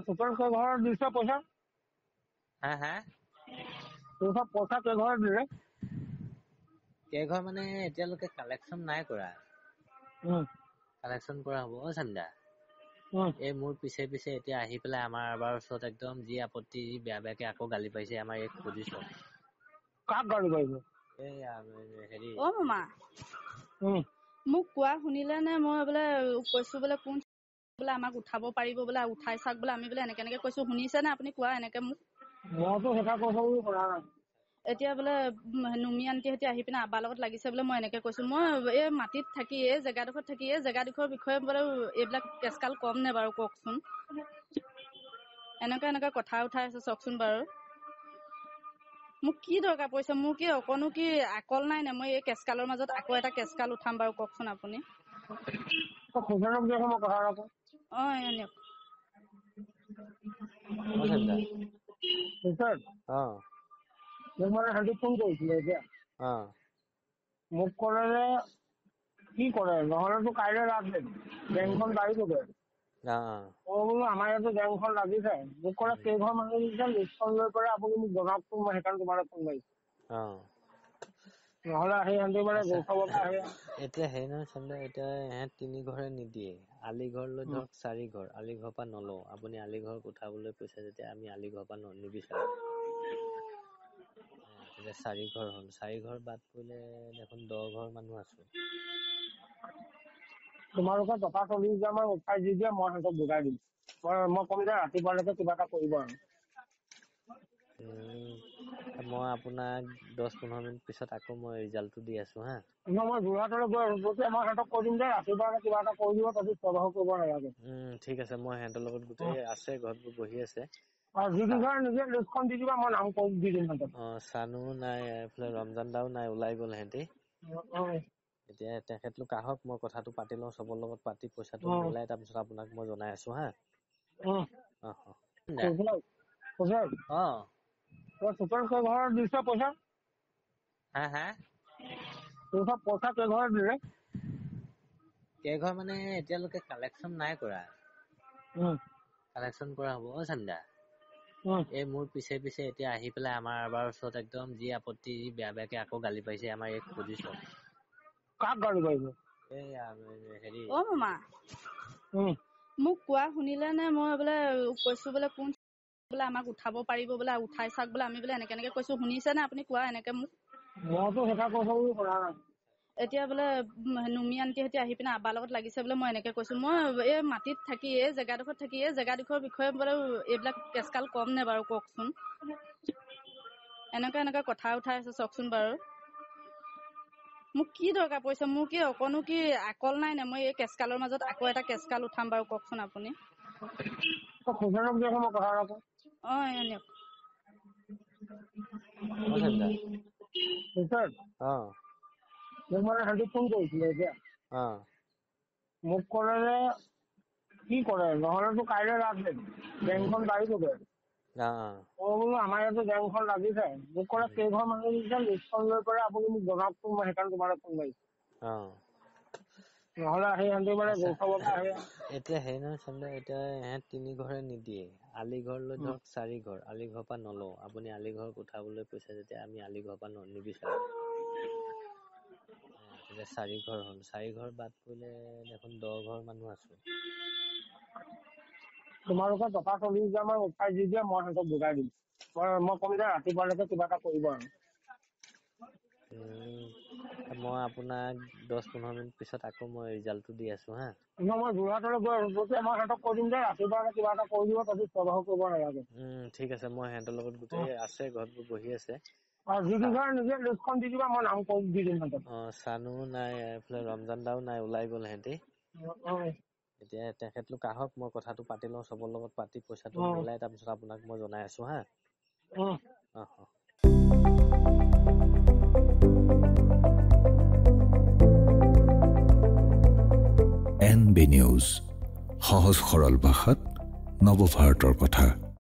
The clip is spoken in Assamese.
সুপাৰ ঘৰ দিছ পইচা পইচা কেইঘৰ দিলে কেইঘৰ মানে এতিয়ালৈকে কালেকশ্যন নাই কৰা কালেকশ্যন কৰা হ'ব চান্দা এই মোৰ পিছে পিছে এতিয়া আহি পেলাই আমাৰ আবাৰ ওচৰত একদম যি আপত্তি বেয়া বেয়াকে আকৌ গালি পাইছে আমাৰ এই পজিশ্যন কাক গালি পাইছে এই হেৰি অ মামা মোক কোৱা শুনিলে নে মই বোলে কৈছো বোলে কোন বোলে আমাক উঠাব পাৰিব বোলে উঠাই চাক বোলে আমি বোলে এনেকে কৈছো শুনিছে নে আপুনি কোৱা এনেকে মোক মইতো সেটা কৈছো কৰা নাই এতিয়া বোলে নুমি আন্টিহঁতে আহি পিনে আবাৰ লগত লাগিছে বোলে মই এনেকে কৈছো মই এই মাটিত থাকি এই জেগাডোখৰত থাকি এই জেগাডোখৰৰ বিষয়ে বোলে এইবিলাক কেচকাল কম নে বাৰু কওকচোন এনেকা কথা উঠাই আছে চাওকচোন বাৰু মোক কি দৰকাৰ পৰিছে মোৰ কি অকণো কি আকল নাই নে মই এই কেচকালৰ মাজত আকৌ এটা কেচকাল উঠাম বাৰু কওকচোন আপুনি ফোন কৰিছিলে এতিয়া মোক ক'লে যে কি কৰে নহ'লেতো কাইলৈ ৰাতি বেংকখন লাগিবগৈ বোলো আমাৰ ইয়াতে বেংকখন লাগিছে মোক ক'লে কেইঘৰ মানুহ দিছে লিষ্টখন লৈ পেলাই আপুনি মোক জনাওকচোন মই সেইকাৰণে তোমালৈ ফোন মাৰিছো নহ'লে আহি সিহঁতি মানে গৌচাবলৈ আহে এতিয়া হেৰি নহয় চন্দ্ৰ এতিয়া ইহঁত 3 ঘৰে নিদিয়ে আলিঘৰ লৈ ধৰক 4 ঘৰ আলিঘৰ পৰা নলওঁ আপুনি আলিঘৰ উঠাবলৈ কৈছে যেতিয়া আমি আলিঘৰ পৰা নিবিচাৰো এতিয়া 4 ঘৰ হ'ল 4 ঘৰ বাদ পৰিলে দেখোন 10 ঘৰ মানুহ আছো তোমালোকে টকা 40,000 মান উঠাই দি দিয়া মই সিহঁতক বুজাই দিম মই ক'ম যে ৰাতিপুৱালৈকে কিবা এটা কৰিব আৰু মই আপোনাক 10-15 মিনিট পিছত আকৌ মই ৰিজাল্টটো দি আছো হা মই যোৰহাটলৈ গৈ আছো মই সিহঁতক কৈ দিম যে ৰাতিপুৱালৈকে কিবা এটা কৰি দিব তাতে সদাহ কৰিব নালাগে ঠিক আছে মই সিহঁতৰ লগত গোটেই আছে ঘৰত বহি আছে নিজে লিষ্টখন দি দিবা মই নাম কৰি দি দিম চানু নাই এইফালে ৰমজান দাও নাই ওলাই গ'ল সিহঁতি এতিয়া তেখেতলোক আহক মই কথাটো পাতি লওঁ চবৰ লগত পাতি পইচাটো মিলাই তাৰপিছত আপোনাক মই জনাই আছো হা সুপাৰ ঘৰ দিছ পইচা পইচা কেইঘৰ দিলে কেইঘৰ মানে এতিয়ালৈকে কালেকশ্যন নাই কৰা কালেকশ্যন কৰা হ'ব চান্দা এই মোৰ পিছে পিছে এতিয়া আহি পেলাই আমাৰ আবাৰ ওচৰত একদম যি আপত্তি বেয়া বেয়াকে আকৌ গালি পাইছে আমাৰ এই পজিশ্যন কাক গালি পাইছে এই হেৰি অ মামা মোক কোৱা শুনিলে নে মই বোলে কৈছো বোলে কোন বোলে আমাক উঠাব পাৰিব বোলে উঠাই চাক বোলে আমি বোলে এনেকে কৈছো শুনিছে নে আপুনি কোৱা এনেকে মোক মইতো সেটা কৈছো কৰা নাই এতিয়া বোলে নুমি আন্টিহঁতে আহি পিনে আবাৰ লগত লাগিছে বোলে মই এনেকে কৈছো মই এই মাটিত থাকি এই জেগাডোখৰত থাকি এই জেগাডোখৰৰ বিষয়ে বোলে এইবিলাক কেচকাল কম নে বাৰু কওকচোন এনেকা কথা উঠাই আছে চাওকচোন বাৰু মোক কি দৰকাৰ পৰিছে মোৰ কি অকণো কি আকল নাই নে মই এই কেচকালৰ মাজত আকৌ এটা কেচকাল উঠাম বাৰু কওকচোন আপুনি ফোন কৰিছিলে এতিয়া মোক ক'লে যে কি কৰে নহ'লেতো কাইলৈ ৰাতি বেংকখন লাগিবগৈ বোলো আমাৰ ইয়াতে বেংকখন লাগিছে মোক ক'লে কেইঘৰ মানুহ দিছে লিষ্টখন লৈ পেলাই আপুনি মোক জনাওকচোন মই সেইকাৰণে তোমালৈ ফোন মাৰিছো নহ'লে আহি সিহঁতি মানে গৌচাবলৈ আহে এতিয়া হেৰি নহয় চন্দ্ৰ এতিয়া ইহঁত 3 ঘৰে নিদিয়ে আলিঘৰ লৈ ধৰক 4 ঘৰ আলিঘৰ পৰা নলওঁ আপুনি আলিঘৰ উঠাবলৈ কৈছে যেতিয়া আমি আলিঘৰ পৰা নিবিচাৰো এতিয়া 4 ঘৰ হ'ল 4 ঘৰ বাদ পৰিলে দেখোন 10 ঘৰ মানুহ আছো তোমালোকে টকা 40,000 মান উঠাই দি দিয়া মই সিহঁতক বুজাই দিম মই ক'ম যে ৰাতিপুৱালৈকে কিবা এটা কৰিব আৰু মই আপোনাক 10-15 মিনিট পিছত আকৌ মই ৰিজাল্টটো দি আছো হা মই যোৰহাটলৈ গৈ আছো মই সিহঁতক কৈ দিম যে ৰাতিপুৱালৈকে কিবা এটা কৰি দিব তাতে সদাহ কৰিব নালাগে ঠিক আছে মই সিহঁতৰ লগত গোটেই আছে ঘৰত বহি আছে নিজে লিষ্টখন দি দিবা মই নাম কৰি দি দিম চানু নাই এইফালে ৰমজান দাও নাই ওলাই গ'ল সিহঁতি এতিয়া তেখেতলোক আহক মই কথাটো পাতি লওঁ চবৰ লগত পাতি পইচাটো মিলাই তাৰপিছত আপোনাক মই জনাই আছো হা NB নিউজ সহজ সৰল ভাষাত নৱভাৰতৰ কথা।